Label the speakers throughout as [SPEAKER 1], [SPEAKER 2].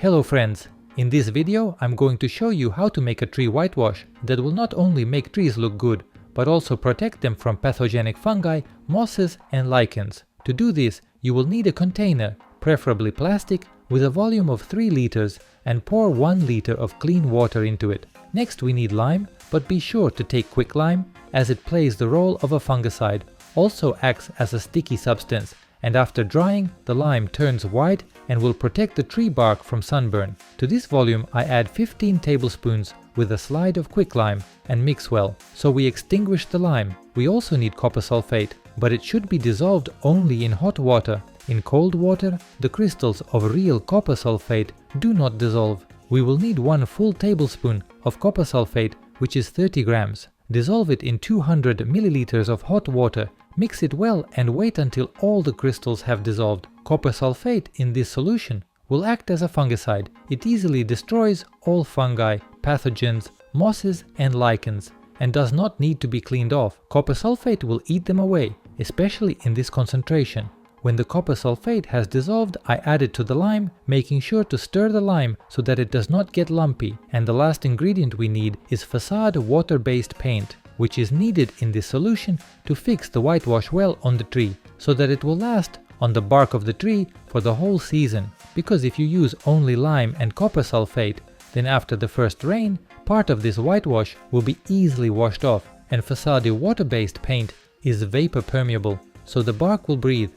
[SPEAKER 1] Hello friends, in this video I'm going to show you how to make a tree whitewash that will not only make trees look good, but also protect them from pathogenic fungi, mosses and lichens. To do this, you will need a container, preferably plastic, with a volume of 3 liters and pour 1 liter of clean water into it. Next we need lime, but be sure to take quicklime, as it plays the role of a fungicide, also acts as a sticky substance, and after drying the lime turns white and will protect the tree bark from sunburn. To this volume I add 15 tablespoons with a slide of quicklime and mix well, so we extinguish the lime. We also need copper sulfate, but it should be dissolved only in hot water. In cold water, the crystals of real copper sulfate do not dissolve. We will need 1 full tablespoon of copper sulfate, which is 30 grams. Dissolve it in 200 milliliters of hot water, mix it well and wait until all the crystals have dissolved. Copper sulfate in this solution will act as a fungicide. It easily destroys all fungi, pathogens, mosses and lichens, and does not need to be cleaned off. Copper sulfate will eat them away, especially in this concentration. When the copper sulfate has dissolved, I add it to the lime, making sure to stir the lime so that it does not get lumpy. And the last ingredient we need is facade water-based paint, which is needed in this solution to fix the whitewash well on the tree, so that it will last on the bark of the tree for the whole season. Because if you use only lime and copper sulfate, then after the first rain, part of this whitewash will be easily washed off, and facade water-based paint is vapor permeable, so the bark will breathe.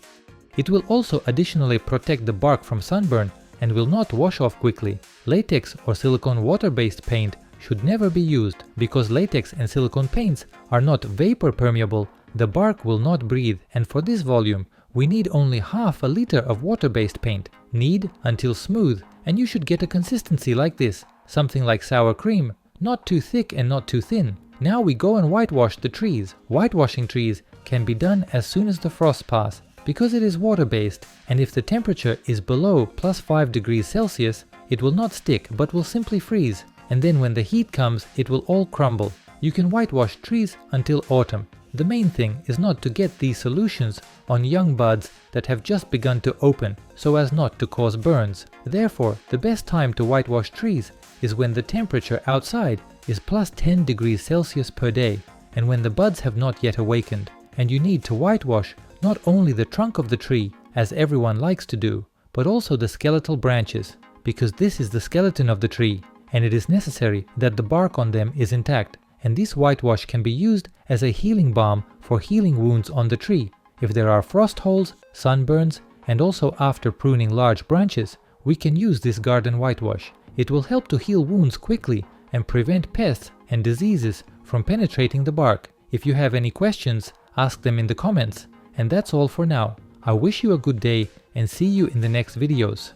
[SPEAKER 1] It will also additionally protect the bark from sunburn and will not wash off quickly. Latex or silicone water-based paint should never be used, because latex and silicone paints are not vapor permeable, the bark will not breathe, and for this volume we need only half a liter of water-based paint. Knead until smooth, and you should get a consistency like this, something like sour cream, not too thick and not too thin. Now we go and whitewash the trees. Whitewashing trees can be done as soon as the frosts pass, because it is water-based, and if the temperature is below +5 degrees Celsius, it will not stick but will simply freeze, and then when the heat comes it will all crumble. You can whitewash trees until autumn. The main thing is not to get these solutions on young buds that have just begun to open, so as not to cause burns. Therefore, the best time to whitewash trees is when the temperature outside is +10 degrees Celsius per day, and when the buds have not yet awakened, and you need to whitewash not only the trunk of the tree, as everyone likes to do, but also the skeletal branches, because this is the skeleton of the tree, and it is necessary that the bark on them is intact, and this whitewash can be used as a healing balm for healing wounds on the tree. If there are frost holes, sunburns, and also after pruning large branches, we can use this garden whitewash. It will help to heal wounds quickly and prevent pests and diseases from penetrating the bark. If you have any questions, ask them in the comments. And that's all for now. I wish you a good day and see you in the next videos.